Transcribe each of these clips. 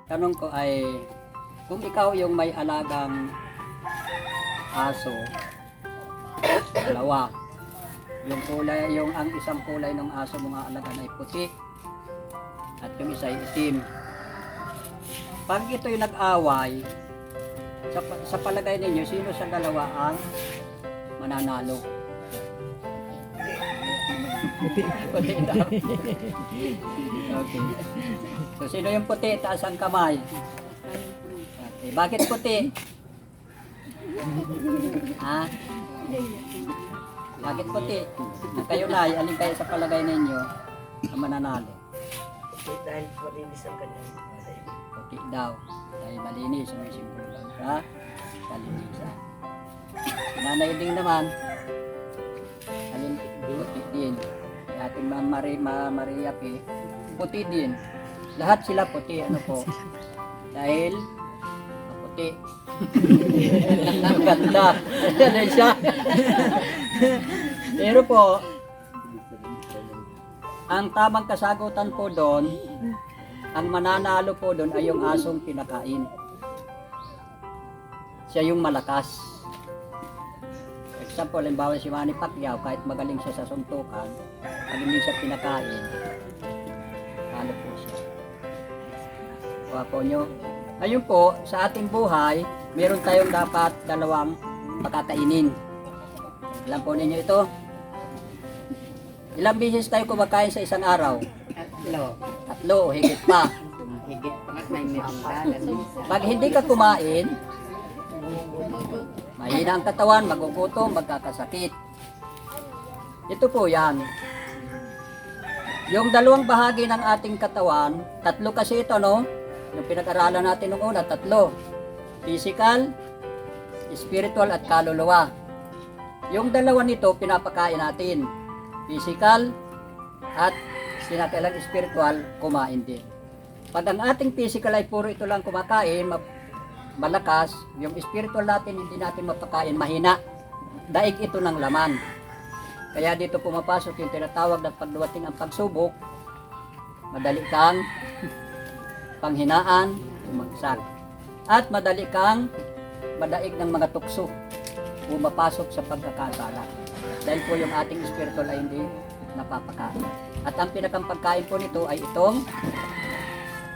Tanong ko ay, kung ikaw yung may alagang aso, dalawa, yung kulay, yung ang isang kulay ng aso mong aalagaan ay puti at yung isa ay itim. Pag ito'y nag-away, sa palagay ninyo, sino sa dalawa ang mananalo? Puti daw. Okay. So, sino yung puti? Taas ang kamay. Okay. Bakit puti? Ha? Bakit puti? Kayo na, alin kayo sa palagay ninyo ang mananalo? Dahil po rin isang kanyang Puti daw. Dahil malinis, may simbolo lang sa kalinisan. Nanay din naman, alin puti din. Kaya ating Maria P, puti din. Lahat sila puti, ano po? Dahil puti. Ang ganda. Ayan siya. Pero po, ang tamang kasagutan po doon, ang mananalo po doon ay yung asong pinakain. Siya yung malakas. For example, halimbawa si Manny Pacquiao, kahit magaling siya sa suntukan, pag hindi siya pinakain, talo po siya. Kuha po nyo. Ngayon po, sa ating buhay, meron tayong dapat dalawang pakakainin. Alam po ninyo ito? Ilang beses tayo kumakain sa isang araw? Tatlo o higit pa. higit pa may merindalan. Pag hindi ka kumain, mahina ang katawan, magugutom, magkakasakit. Ito po yan. Yung dalawang bahagi ng ating katawan, tatlo kasi ito, no? Yung pinag-aralan natin nung una, tatlo. Physical, spiritual, at kaluluwa. Yung dalawa nito, pinapakain natin. Physical, at sinakailang spiritual, kumain din. Pag ang ating physical ay puro ito lang kumakain, malakas, yung spiritual natin, hindi natin mapakain, mahina. Daig ito ng laman. Kaya dito pumapasok yung tinatawag na pagduwating ang pagsubok, madali kang panghinaan, umagsak. At madali kang madaig ng mga tukso, pumapasok sa pagkakasala. Dahil po yung ating spiritual ay hindi napapakain. At ang pinakang pagkain po nito ay itong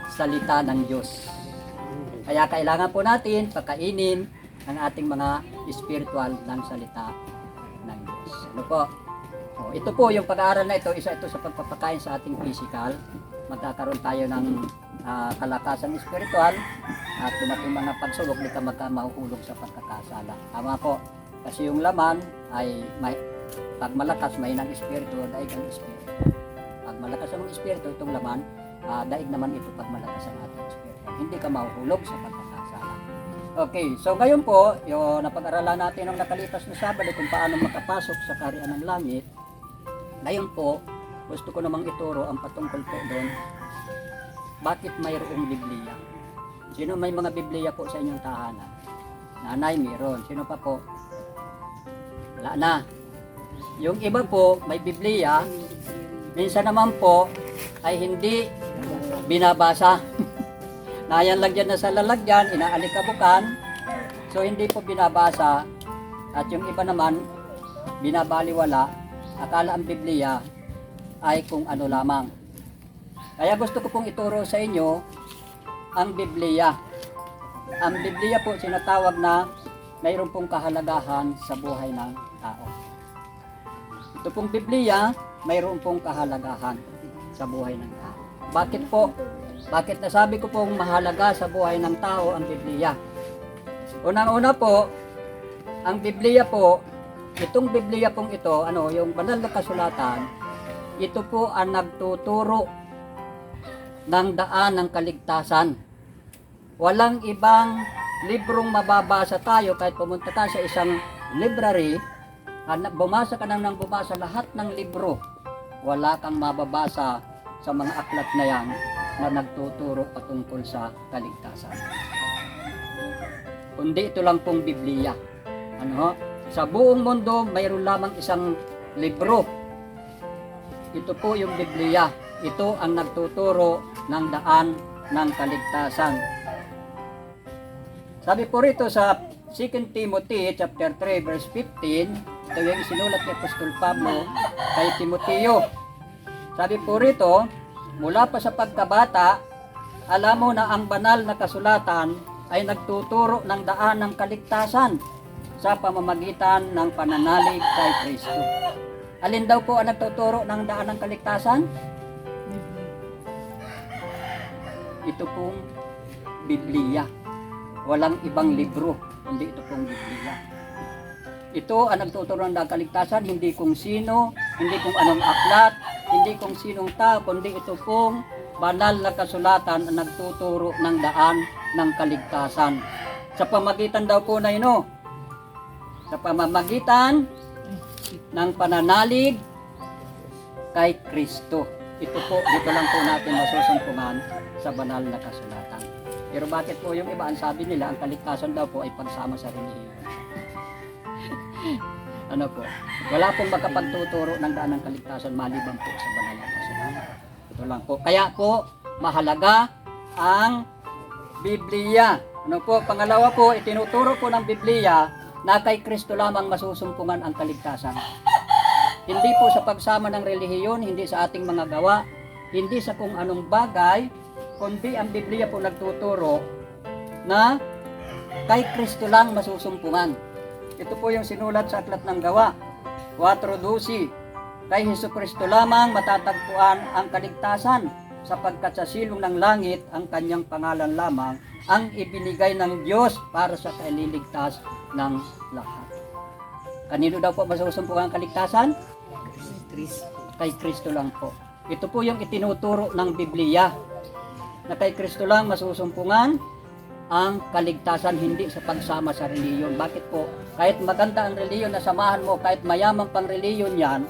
salita ng Diyos. Kaya kailangan po natin pakainin ang ating mga spiritual ng salita ng Diyos. Ano po? O, ito po yung pag-aaral na ito, isa ito sa pagpapakain sa ating physical. Magkakaroon tayo ng kalakasan spiritual at dumating mga pagsulok, di ka mahuhulog sa pagkakasala. Tama po. Kasi yung laman ay pag malakas, may ng espiritu, daig ang espiritu. Pag malakas ang espiritu, itong laman, daig naman ito pag malakas ang ating espiritu. Hindi ka mahuhulog sa pagkakasala. Okay, so ngayon po, yung napag-aralan natin ng nakalipas na Sabado kung paano makapasok sa kaharian ng langit. Ngayon po, gusto ko namang ituro ang patungkol po doon. Bakit mayroong Biblia? Sino may mga Biblia po sa inyong tahanan? Nanay, mayroon. Sino pa po? Wala na. Yung iba po, may Biblia. Minsan naman po, ay hindi binabasa. Nayan lang dyan na sa lalagyan, inaalikabukan. So, hindi po binabasa. At yung iba naman, binabaliwala. Akala ang Biblia ay kung ano lamang. Kaya gusto ko pong ituro sa inyo ang Biblia. Ang Biblia po sinatawag na mayroon pong kahalagahan sa buhay ng tao. Ito pong Biblia, mayroon pong kahalagahan sa buhay ng tao. Bakit po? Bakit nasabi ko pong mahalaga sa buhay ng tao ang Biblia? Unang-una po, ang Biblia po, itong Biblia pong ito, yung banal na kasulatan, ito po ang nagtuturo ng daan ng kaligtasan. Walang ibang librong mababasa tayo kahit pumunta tayo sa isang library, bumasa ka nang bumasa lahat ng libro, wala kang mababasa sa mga aklat na yan na nagtuturo patungkol sa kaligtasan. Kundi ito lang pong Biblia. Sa buong mundo, mayroon lamang isang libro. Ito po yung Biblia. Ito ang nagtuturo ng daan ng kaligtasan. Sabi po rito sa 2 Timothy chapter 3 verse 15, ito yung isinulat ni Apostol Pablo kay Timoteo. Sabi po rito, mula pa sa pagkabata, alam mo na ang banal na kasulatan ay nagtuturo ng daan ng kaligtasan sa pamamagitan ng pananalig kay Kristo. Alin daw po ang nagtuturo ng daan ng kaligtasan? Ito pong Biblia. Walang ibang libro, hindi ito pong Biblia. Ito ang nagtuturo ng kaligtasan, hindi kung sino, hindi kung anong aklat, hindi kung sinong tao, kundi ito pong banal na kasulatan ang nagtuturo ng daan ng kaligtasan. Sa pamagitan daw po na ino, sa pamamagitan ng pananalig kay Kristo. Ito po, dito lang po natin masusumpungan sa banal na kasulatan. Pero bakit po yung iba, ang sabi nila, ang kaligtasan daw po ay pagsama sa relihiyon. Ano po? Wala pong makapagtuturo ng daan ng kaligtasan maliban po sa banal na kasulatan. Ito lang po. Kaya po, mahalaga ang Biblia. Ano po? Pangalawa po, itinuturo po ng Biblia na kay Kristo lamang masusumpungan ang kaligtasan. Hindi po sa pagsama ng relihiyon, hindi sa ating mga gawa, hindi sa kung anong bagay, kundi ang Biblia po nagtuturo na kay Kristo lang masusumpungan. Ito po yung sinulat sa Aklat ng Gawa, 4:12. Kay Hesukristo lamang matatagpuan ang kaligtasan, sapagkat sa silong ng langit ang kanyang pangalan lamang ang ibinigay ng Diyos para sa kaililigtas ng lahat. Kanino daw po masusumpungan ang kaligtasan? Kay Kristo lang po. Ito po yung itinuturo ng Biblia, na kay Kristo lang masusumpungan ang kaligtasan, hindi sa pagsama sa reliyon. Bakit po? Kahit maganda ang reliyon na samahan mo, kahit mayamang pang reliyon yan,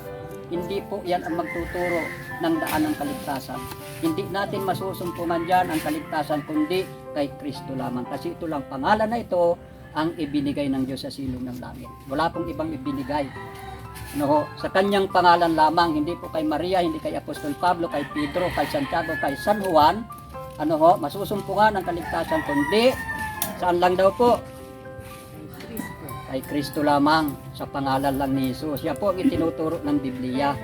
hindi po yan ang magtuturo ng daan ng kaligtasan. Hindi natin masusumpungan dyan ang kaligtasan, kundi kay Kristo lamang. Kasi ito lang, pangalan na ito ang ibinigay ng Diyos sa silong ng langit. Wala pong ibang ibinigay. Ano, sa kanyang pangalan lamang, hindi po kay Maria, hindi kay Apostol Pablo, kay Pedro, kay Santiago, kay San Juan, masusumpungan ang kaligtasan, kundi saan lang daw po? Kay Kristo lamang, sa pangalan lang ni Jesus. Yan po ang itinuturo ng Biblia.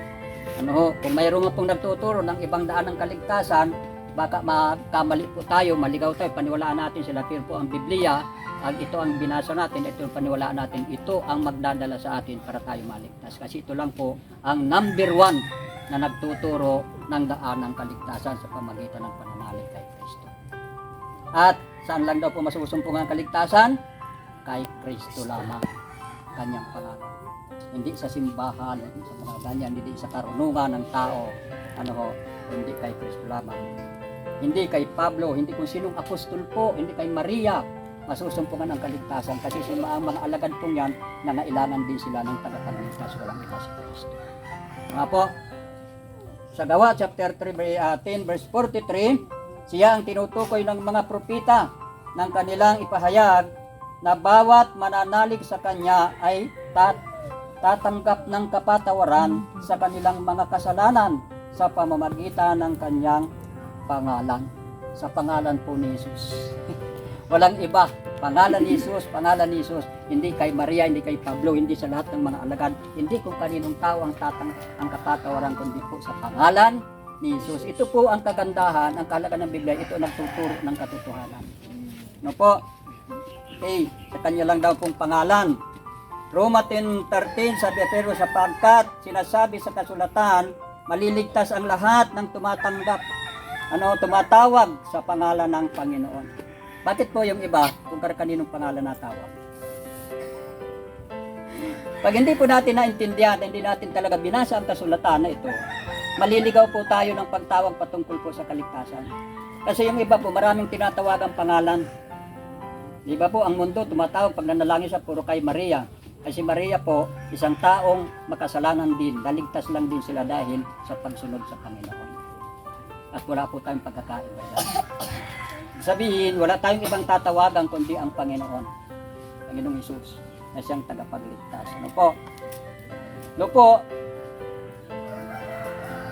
Kung mayroon nga pong nagtuturo ng ibang daan ng kaligtasan, baka makamali po tayo, maligaw tayo, paniwalaan natin sila. Pero po ang Biblia, ito ang binasa natin, ito ang paniwalaan natin, ito ang magdadala sa atin para tayo maligtas. Kasi ito lang po ang number 1 na nagtuturo ng daan ng kaligtasan sa pamagitan ng pananalig kay Kristo. At saan lang daw po masusumpungan ang kaligtasan? Kay Kristo lamang, kanyang pangalan. Hindi sa simbahan, sa mga ganyan, hindi sa karunungan ng tao, hindi kay Kristo lamang. Hindi kay Pablo, hindi kung sinong apostol po, hindi kay Maria, masusumpungan ang kaligtasan, kasi ang mga alagad pong yan, nangailangan din sila ng tagapagligtas, walang iba si Kristo. Nga po, sa Gawa chapter 10 verse 43, siya ang tinutukoy ng mga propita ng kanilang ipahayag na bawat mananalig sa kanya ay tatanggap ng kapatawaran sa kanilang mga kasalanan sa pamamagitan ng kanyang pangalan. Sa pangalan po ni Jesus. Walang iba. Pangalan ni Jesus, pangalan ni Jesus. Hindi kay Maria, hindi kay Pablo, hindi sa lahat ng mga alagad. Hindi kung kaninong tao ang kapatawaran, kundi po sa pangalan ni Jesus. Ito po ang kagandahan, ang kahalagan ng Biblia. Ito ang nagtuturo ng katotohanan. No po? Okay, sa kanya lang daw pong pangalan. Roma 10:13 sabi, pero sapagkat sinasabi sa kasulatan, maliligtas ang lahat ng tumatawag sa pangalan ng Panginoon. Bakit po yung iba kung kaninong pangalan natawag? Pag hindi po natin naintindihan, hindi natin talaga binasa ang kasulatan na ito, maliligaw po tayo ng pagtawag patungkol po sa kaligtasan. Kasi yung iba po, maraming tinatawagang pangalan. Di ba po, ang mundo tumatawag pag nanalangin siya puro kay Maria. Kasi Maria po, isang taong makasalanan din, naligtas lang din sila dahil sa pagsunod sa Panginoon. At wala po tayong pagkakaiba. Sabihin, wala tayong ibang tatawagan kundi ang Panginoon. Panginoong Hesus, na siyang tagapagligtas. Ano po,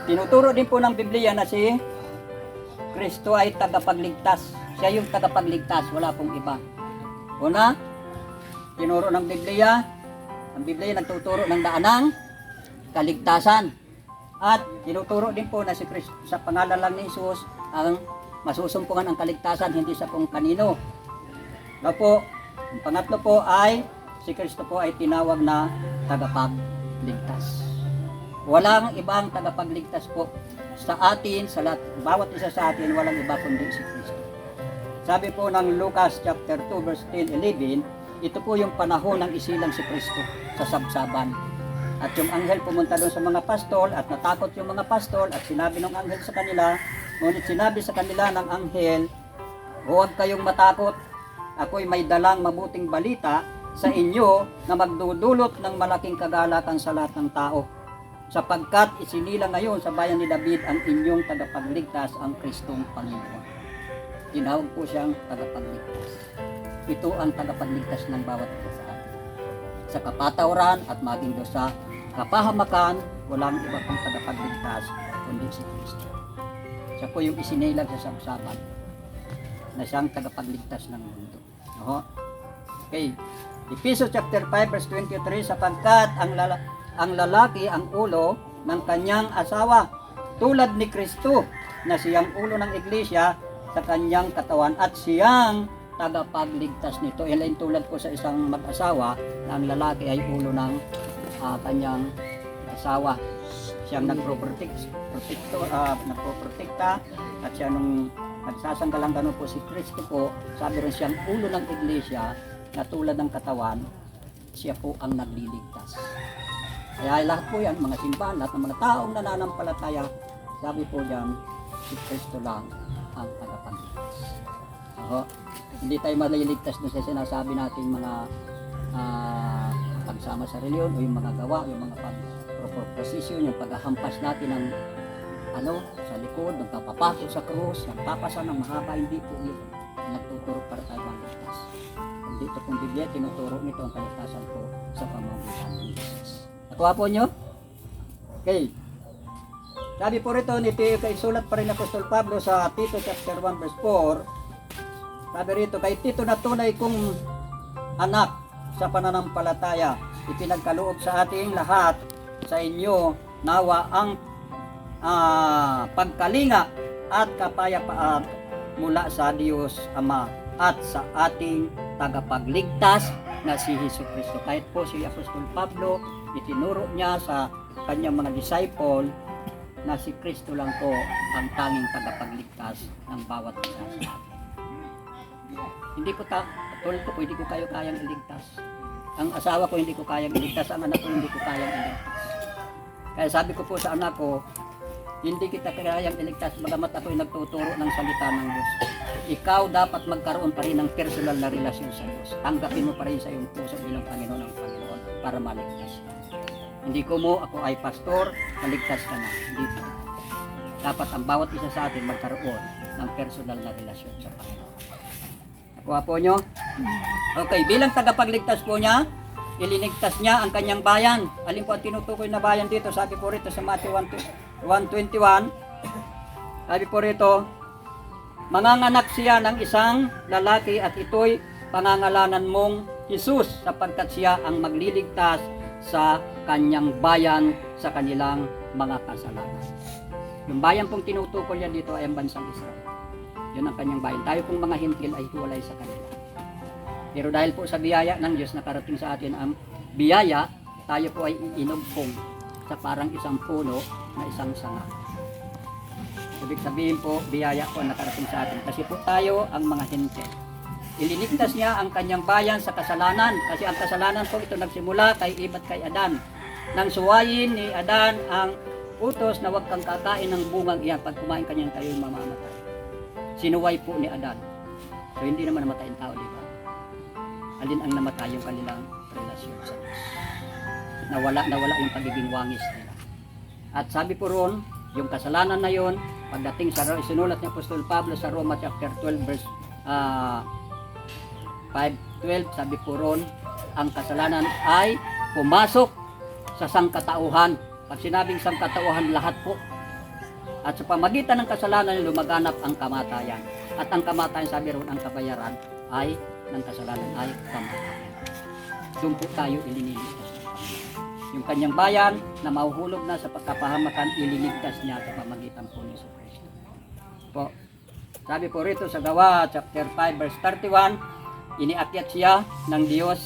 tinuturo din po ng Biblia na si Kristo ay tagapagligtas. Siya yung tagapagligtas, wala pong iba. Una, tinuro ng Biblia. Ang Biblia nagtuturo ng daanang kaligtasan. At tinuturo din po na si Kristo, sa pangalan lang ni Jesus, ang masusumpungan ang kaligtasan, hindi sa kung kanino. Na po, ang pangatlo po ay si Kristo po ay tinawag na tagapagligtas. Walang ibang tagapagligtas po sa atin, sa lahat, bawat isa sa atin, walang iba kundi si Kristo. Sabi po ng Lucas chapter 2 verse 10-11, ito po yung panahon ng isilang si Kristo sa sabsaban. At yung anghel pumunta doon sa mga pastol at natakot yung mga pastol at sinabi ng anghel sa kanila, ngunit sinabi sa kanila ng anghel, huwag kayong matakot, ako'y may dalang mabuting balita sa inyo na magdudulot ng malaking kagalakan sa lahat ng tao. Sapagkat isinila ngayon sa bayan ni David ang inyong tagapagligtas, ang Kristong Panginoon. Tinawag po siyang tagapagligtas. Ito ang tagapagligtas ng bawat isa sa atin. Sa kapatawaran at maging doon sa kapahamakan, walang iba pang tagapagligtas kundi si Kristo. Siya po yung isinilang sa sabsaban na siyang tagapagligtas ng mundo. Okay. Ephesians chapter 5 verse 23, sapagkat ang lalaki ang ulo ng kanyang asawa, tulad ni Kristo na siyang ulo ng iglesia sa kanyang katawan at siyang tagapagligtas nito. Yan ay tulad ko sa isang mag-asawa na ang lalaki ay ulo ng kanyang asawa. Siyang nagproprotekta at siya nung nagsasanggalang gano'n po si Kristo po, sabi rin siyang ulo ng iglesia na tulad ng katawan, siya po ang nagliligtas. Kaya lahat po yan, mga simbahan, lahat ng mga taong nananampalataya, sabi po yan, si Kristo lang ang tagapagligtas. Hindi tayo maliligtas doon sa sinasabi nating mga pagsama sa reliyon o yung mga gawa, yung mga pag-proposition, yung paghahampas natin ng sa likod, nagpapapato sa krus, nagpapasa ng mahaba, hindi po yun. Nagtuturo para tayo magligtas. Dito pong Biblia, tinuturo nito ang kaligtasan po sa pamamagitan ng Jesus. Nakuha po nyo? Okay. Sabi po rito, isulat pa rin Apostol Pablo sa Tito chapter 1 verse 4. Sabi rito, kay Tito na tunay kong anak sa pananampalataya, ipinagkaloob sa ating lahat sa inyo nawa ang pagkalinga at kapayapaan mula sa Diyos Ama at sa ating tagapagligtas na si Jesucristo. Kahit po si Apostol Pablo, itinuro niya sa kanyang mga disciple na si Kristo lang po ang tanging tagapagligtas ng bawat isa sa atin. Hindi ko tulad ko po, hindi ko kayang iligtas. Ang asawa ko hindi ko kayang iligtas, ang anak ko hindi ko kayang iligtas. Kaya sabi ko po sa anak ko, hindi kita kayang iligtas bagamat ako'y nagtuturo ng salita ng Diyos. Ikaw dapat magkaroon pa rin ng personal na relasyon sa Diyos. Tanggapin mo pa rin sa iyong puso bilang Panginoon ng Panginoon para maligtas ka. Hindi ko mo, ako ay pastor, maligtas ka na. Hindi po. Dapat ang bawat isa sa atin magkaroon ng personal na relasyon sa Panginoon. Nakuha po nyo? Okay, bilang tagapagligtas po niya, ilinigtas niya ang kanyang bayan. Alin po ang tinutukoy na bayan dito? Sabi po rito sa Matthew 1:21, sabi po rito, manganganak siya ng isang lalaki at ito'y pangangalanan mong Jesus, sapagkat siya ang magliligtas sa kanyang bayan sa kanilang mga kasalanan. Yung bayan pong tinutukoy niya dito ay ang bansang Israel. Yun ang kanyang bayan. Tayo pong mga hintil ay hiwalay sa kanila. Pero dahil po sa biyaya ng Diyos nakarating sa atin ang biyaya, tayo po ay iinugpong sa parang isang puno na isang sanga. Ibig sabihin po, biyaya po nakarating sa atin. Kasi po tayo ang mga hintil. Ilinigtas niya ang kanyang bayan sa kasalanan. Kasi ang kasalanan po ito nagsimula kay Eva at kay Adan. Nang suwayin ni Adan ang utos na huwag kang kakain ng bungang iyan. Pag kumain ka niyan, kayo'y mamamatay. Sinuway po ni Adan. So hindi naman namatay ang tao, di ba? Alin ang namatay yung kanilang relasyon sa Diyos. Nawala yung pagiging wangis nila. At sabi po ron, yung kasalanan na yon, pagdating sa sinulat ni Apostol Pablo sa Roma chapter 12 verse 5:12, sabi po ron, ang kasalanan ay pumasok sa sangkatauhan. Pag sinabing sangkatauhan, lahat po. At sa pamagitan ng kasalanan lumaganap ang kamatayan. At ang kamatayan, sabi roon, ang kabayaran ay ng kasalanan ay kamatayan. Doon po tayo iliniligtas. Yung kanyang bayan na mahuhulog na sa pagkapahamakan, ililigtas niya sa pamagitan po ni Yesu Cristo. Po, sabi po rito sa Gawa chapter 5 verse 31, iniakyat siya ng Diyos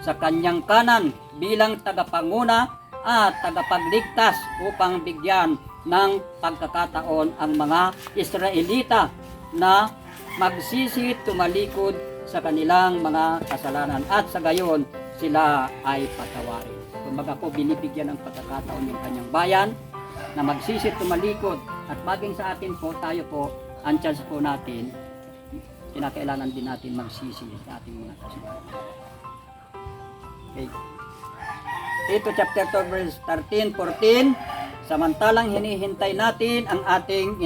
sa kanyang kanan bilang tagapanguna at tagapagligtas upang bigyan ng pagkakataon ang mga Israelita na magsisi tumalikod sa kanilang mga kasalanan at sa gayon sila ay patawarin. Kumbaga po binibigyan ng pagkakataon yung kanyang bayan na magsisi tumalikod at maging sa atin po, tayo po, ang chance po natin, kinakailangan din natin magsisi sa ating mga kasalanan. Okay. Ito chapter 2 verse 13, 14, samantalang hinihintay natin ang ating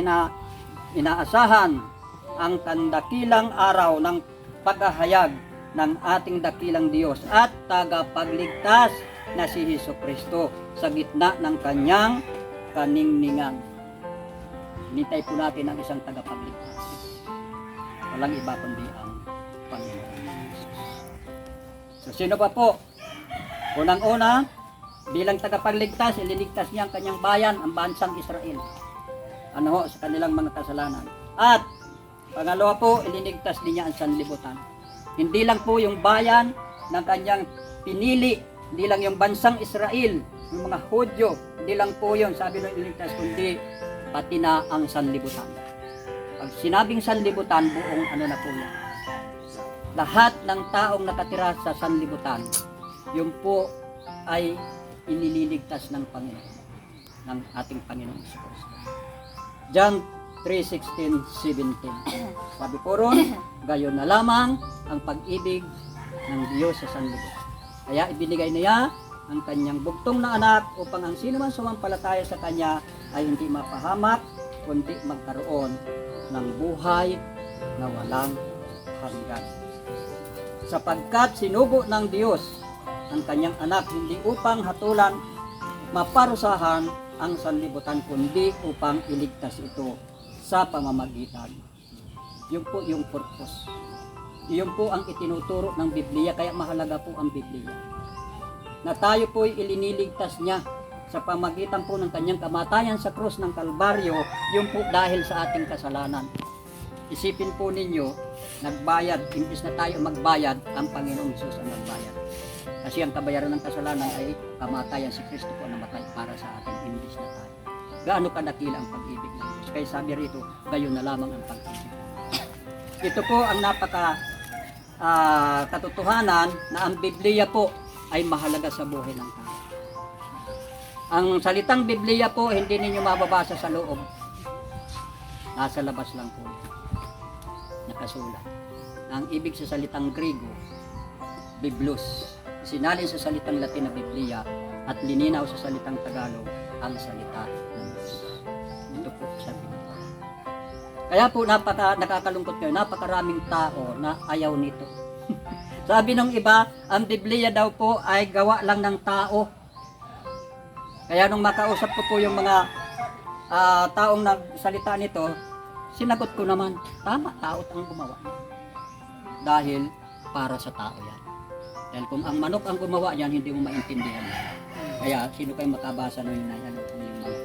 inaasahan ang kandakilang araw ng paghahayag ng ating dakilang Diyos at tagapagligtas na si Hesus Kristo sa gitna ng kanyang kaningningan. Hinintay po natin ang isang tagapagligtas. Walang iba kundi ang Panginoon Jesus. So sino pa po? Unang-una, bilang tagapagligtas, ililigtas niya ang kanyang bayan, ang bansang Israel. Ano ho, sa kanilang mga kasalanan. At pangalawa po, ililigtas din niya ang sanlibutan. Hindi lang po yung bayan ng kanyang pinili, hindi lang yung bansang Israel, yung mga Hudyo, hindi lang po yun, sabi ng ililigtas, kundi pati na ang sanlibutan. Pag sinabing sanlibutan, buong ano na po yan. Lahat ng taong nakatira sa sanlibutan, yun po ay inililigtas ng Panginoon, ng ating Panginoon Jesus. John 3:16, 17. Sabi po ron, gayon na lamang ang pag-ibig ng Diyos sa sanlibutan. Kaya ibinigay niya ang kanyang bugtong na anak upang ang sino man sumampalataya sa kanya ay hindi mapahamak, kundi magkaroon ng buhay na walang hanggan. Sapagkat sinugo ng Diyos ang kanyang anak hindi upang hatulan, maparusahan ang sanlibutan, kundi upang iligtas ito sa pamamagitan. Yun po yung purpose. Yun po ang itinuturo ng Biblia, kaya mahalaga po ang Biblia. Na tayo po iliniligtas niya sa pamagitan po ng kanyang kamatayan sa krus ng Kalbaryo, yun po dahil sa ating kasalanan. Isipin po ninyo, nagbayad, imbis na tayo magbayad, ang Panginoong Jesus ang nagbayad. Kasi ang kabayaran ng kasalanan ay kamatayan, si Kristo po namatay para sa atin, imbis na tayo. Gaano kadakila ang pag-ibig ng Diyos. Kaya sabi rito, gayon na lamang ang pag-ibig. Ito po ang napaka katotohanan na ang Biblia po ay mahalaga sa buhay ng tao. Ang salitang Biblia po, hindi ninyo mababasa sa loob. Nasa labas lang po. Nakasulat. Ang ibig sa salitang Griego, Biblos. Sinalin sa salitang Latin na Biblia at lininaw sa salitang Tagalog ang salita ng Diyos. Ito po sa Biblia. Kaya po nakakalungkot kayo, napakaraming tao na ayaw nito. Sabi ng iba, ang Biblia daw po ay gawa lang ng tao. Kaya nung makausap ko po yung mga taong nagsalita nito, sinagot ko naman, tama, tao ang gumawa. Dahil para sa tao yan. Dahil kung ang manok ang gumawa yan, hindi mo maintindihan yan. Kaya sino kayo makabasa nun na yan, kung yung manok.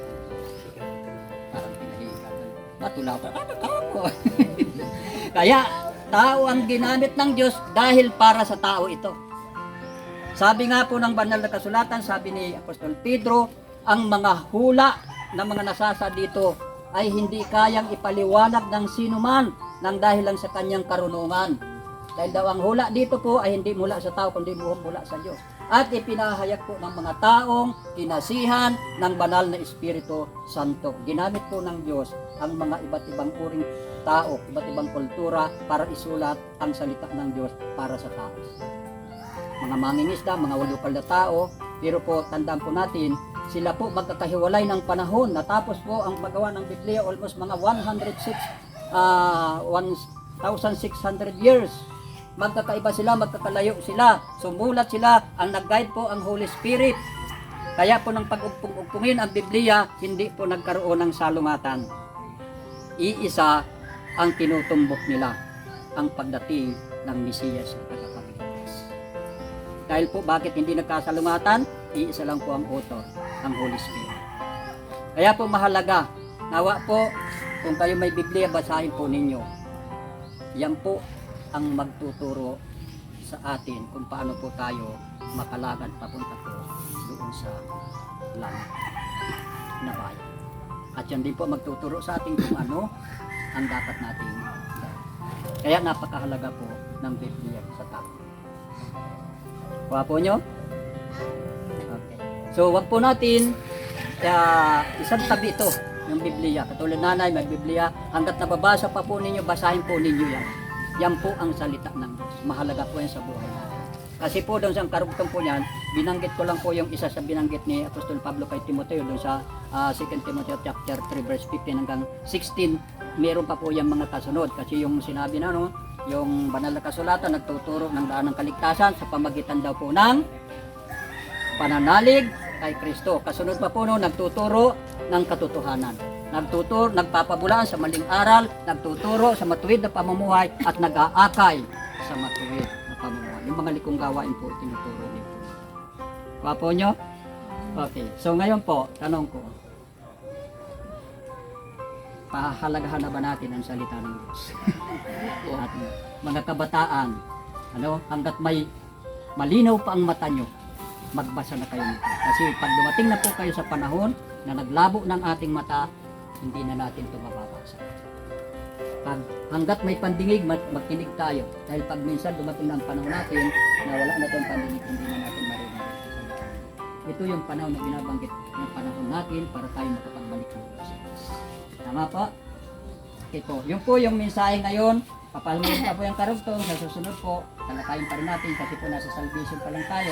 Parang pinahiga. Matulaw ka, ako. Kaya tao ang ginamit ng Diyos dahil para sa tao ito. Sabi nga po ng banal na kasulatan, sabi ni Apostol Pedro, ang mga hula ng mga nasasa dito ay hindi kayang ipaliwanag ng sino man nang dahil lang sa kanyang karunungan. Dahil daw ang hula dito po ay hindi mula sa tao kundi mula sa Diyos. At ipinahayag po ng mga taong kinasihan ng banal na Espiritu Santo. Ginamit po ng Diyos ang mga iba't ibang uring tao, iba't ibang kultura para isulat ang salita ng Diyos para sa tao. Mga mangingisda, mga lokal na tao, pero po tandaan po natin, sila po magkakahiwalay ng panahon. Natapos po ang paggawa ng Biblia almost mga 1,600 years. Magkakaiba sila, magkakalayo sila. Sumulat sila, ang nag-guide po ang Holy Spirit. Kaya po ng pag-ugpong-ugpungin ang Biblia, hindi po nagkaroon ng salungatan. Iisa ang tinutumbok nila, ang pagdating ng Mesiyas at tagapagligtas. Dahil po bakit hindi nagkasalungatan? Iisa lang po ang author, ang Holy Spirit. Kaya po mahalaga, nawa po, kung kayo may Biblia, basahin po ninyo. Yan po ang magtuturo sa atin kung paano po tayo makalakad papunta po doon sa langit na bayan. At yan din po magtuturo sa atin kung ano ang dapat nating gawin. Kaya napakahalaga po ng Biblia sa tao. Kuha po nyo? Okay. So wag po natin isang tabi ito ng Biblia. Katulad nanay, may Biblia. Hanggat nababasa pa po ninyo, basahin po ninyo yan. Yan po ang salita ng Diyos. Mahalaga po yan sa buhay natin. Kasi po doon sa karugtong po yan, binanggit ko lang po yung isa sa binanggit ni Apostol Pablo kay Timoteo doon sa 2 Timoteo chapter 3 verse 15 hanggang 16. Meron pa po yung mga kasunod. Kasi yung sinabi na yung banal na kasulatan nagtuturo ng daan ng kaligtasan sa pamagitan daw po ng pananalig kay Kristo. Kasunod pa po nagtuturo ng katotohanan. Nagpapabulaan sa maling aral, nagtuturo sa matuwid na pamumuhay at nag-aakay sa matuwid na pamumuhay. Yung mga likong gawain po tinuturo din po. Papo nyo? Okay. So ngayon po, tanong ko. Pahalagahan na ba natin ang salita ng Diyos? At mga kabataan, hanggat may malinaw pa ang mata nyo, magbasa na kayo nito. Kasi pag dumating na po kayo sa panahon na naglabo ng ating mata, hindi na natin ito mababasa. Hanggat may pandingig, magkinig tayo. Dahil pag minsan dumating na ang panahon natin na wala na tayong pandingig, hindi na natin marinig. Ito yung panahon na binabanggit ng panahon natin para tayo makapagbalik ng Diyos. Tama po? Okay po. Yung po yung mensahe ngayon. Papalmuin na po yung karugtong. Sa susunod po, talakayin pa rin natin kasi po nasa salvation pa lang tayo.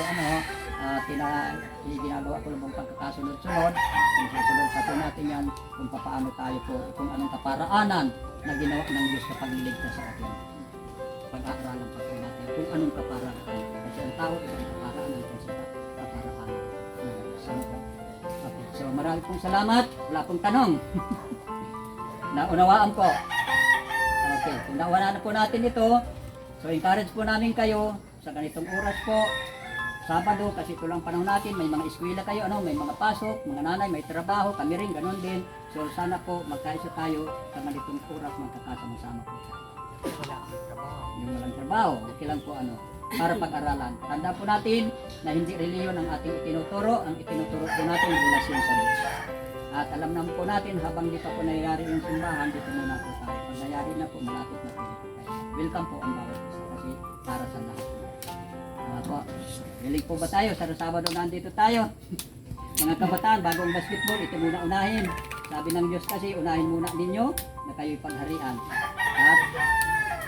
Ginagawa ko lang pong pagkakasunod-sunod. Kung susunod pa po natin yan kung paano tayo po, kung anong kaparaanan na ginawa ng Diyos sa pagliligtas sa atin. Pag-aaralan pa po natin kung anong kaparaanan. Kasi ang tao ay kaparaanan kung sa kaparaanan. Okay. So marami pong salamat. Wala pong tanong. Naunawaan po. Okay, kung naunawaan na po natin ito, so encourage po namin kayo sa ganitong oras po, Sabado, kasi ito lang panahon natin, may mga eskwela kayo, may mga pasok, mga nanay, may trabaho, kami rin, ganun din. So sana po magkaisa tayo sa ganitong oras, magkakasama-sama po tayo. Wala akong trabaho. Yung walang trabaho, okay lang po para pag-aralan. Tanda po natin na hindi reliyon ang ating itinuturo, ang itinuturo po natin relasyon sa Diyos. At alam naman po natin, habang di pa po nangyayari yung simbahan, dito muna po tayo. Pag nangyayari na po, malapit na po dito tayo. Welcome po ang bawat isa kasi para sa lahat. Po, hilig po ba tayo? Sa Sabado nandito tayo. Mga kabataan, bagong basketball, ito muna unahin. Sabi ng Diyos kasi, unahin muna ninyo na kayo'y pagharian. At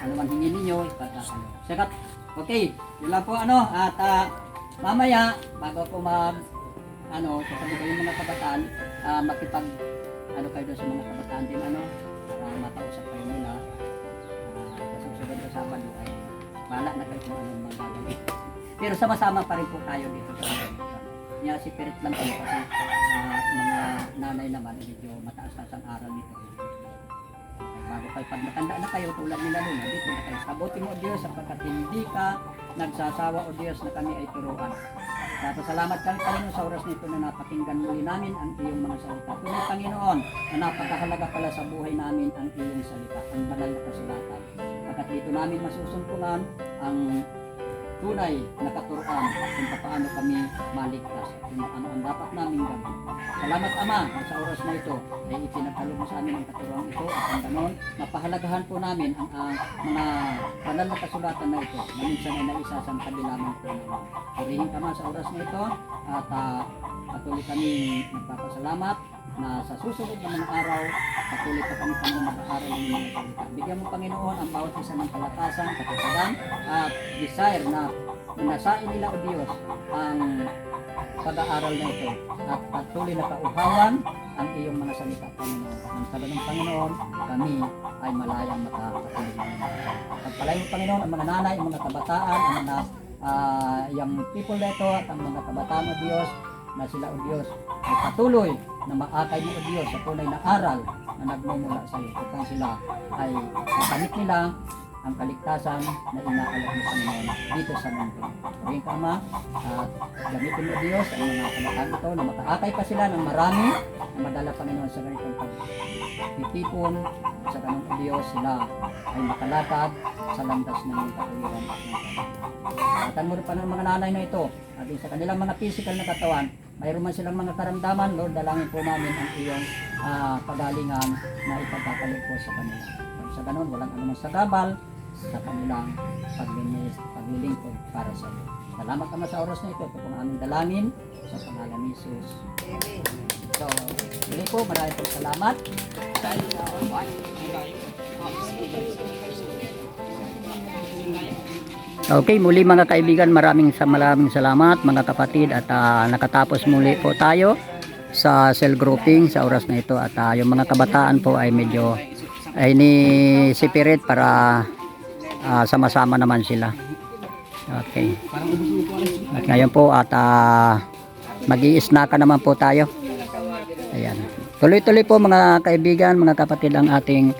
ano man hingin ninyo, ipagkakalo. Sakat, okay, yun lang po at mamaya, bago po sasabi ko yung mga kabataan, makipag, kayo doon sa mga kabataan din, makausap kayo nila. Sa susunod na Sabado ay bala na kayo kung anong mga gagawin. Pero sama-sama pa rin po tayo dito sa niya si Pirit lang po kasi mga nanay naman medyo mataas-taas ang aral nito. Bago kayo pag matanda na kayo tulad nila Luna, dito na kayo. Sabuti mo o Diyos sapagkat hindi ka nagsasawa o Diyos na kami ay turuan. Salamat kami Panginoon sa oras nito na napakinggan muli namin ang iyong mga salita. Tunay Panginoon na napakahalaga pala sa buhay namin ang iyong salita, ang banal na kasulatan. Pagkat dito namin masusumpungan ang tunay na katuruan kung paano kami maligtas, kung ano ang dapat namin gawin. Salamat Ama, sa oras na ito ay ipinagkaloob mo sa amin ang katuruan ito at ang ganon, napahalagahan po namin ang mga banal na kasulatan na ito na minsan ay naisasangkabi lamang po namin. Purihin ka sa oras na ito at patuloy kami nagpapasalamat na sa susunod na mga araw, patuloy pa kami mag-aaral ng mga salita. Bigyan mo Panginoon ang bawat isa ng kalakasan, katasagan, at desire na nasain nila o Diyos ang pag-aaral na ito. At patuloy na kauhawan ang iyong mga salita, Panginoon. Ang sabi ng Panginoon, kami ay malayang makakatuloy. Pagpalain mo Panginoon ang mga nanay, ang mga kabataan, ang mga yung people na ito at ang mga kabataan o Diyos, na sila o Diyos ay patuloy na maakay mo o Diyos sa tunay na aral na nagmumula sa iyo upang sila ay makamit nila ang kaligtasan na inaalok ng Panginoon dito sa mundo. Paging ka Ama, at gamitin mo Diyos ang mga kabataan ito na makaakay pa sila ng marami na madala Panginoon sa ganitong pagtitipon sa ganong Diyos sila ay makalatag sa landas ng iyong katuwiran at ng Panginoon. Atan mo rin pa ng mga nanay na ito at sa kanilang mga physical na katawan, mayroon man silang mga karamdaman, Lord, dalangin po namin ang iyong pagalingan na ipagkakalig po sa kanila. Sa ganon, walang anumang sagabal sa kanilang paglilingkod para sa iyo. Salamat Ama sa oras na ito. Ito pong aming dalangin sa pangalan ni Jesus. Amen. So, muli po, maraming po salamat. Okay, muli mga kaibigan, maraming salamat mga kapatid at nakatapos muli po tayo sa cell grouping sa oras na ito at yung mga kabataan po ay medyo ay ni-separate para sama-sama naman sila. Okay. At ngayon po at mag-i-snackan naman po tayo. Ayan. Tuloy-tuloy po mga kaibigan, mga kapatid ang ating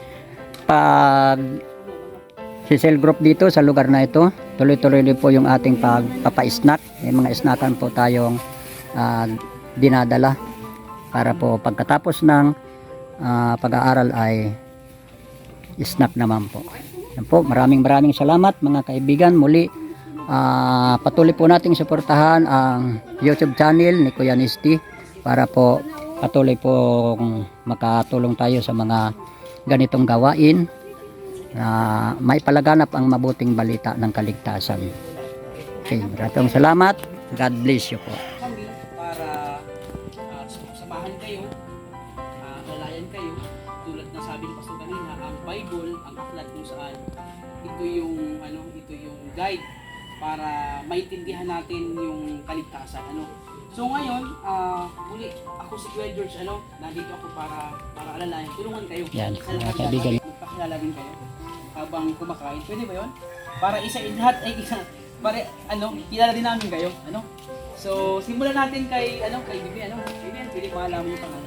si cell group dito sa lugar na ito. Tuloy-tuloy din po yung ating pagpapa-snack. May mga snackan po tayong dinadala para po pagkatapos ng pag-aaral ay snack naman po. Yan po, maraming salamat mga kaibigan. Muli, patuloy po nating suportahan ang YouTube channel ni Kuya Nisty para po patuloy po makatulong tayo sa mga ganitong gawain na maipalaganap ang mabuting balita ng kaligtasan. Okay, maraming salamat. God bless you po. Kami para samahan kayo, alalayan kayo, tulad na sabi ni Pastor kanina, ang Bible, ang aklat kung saan ito yung guide para maintindihan natin yung kaligtasan. So ngayon, muli ako si Kuya George, nandito ako para alalayan, tulungan kayo. Yan, Sa mga lahat kaibigan. magpakilala din kayo habang kumakain. Pwede ba yun? Para lahat ay para kilala din namin kayo, So, simulan natin kay Bibi, Bibi, pwede malaman yung pangalan.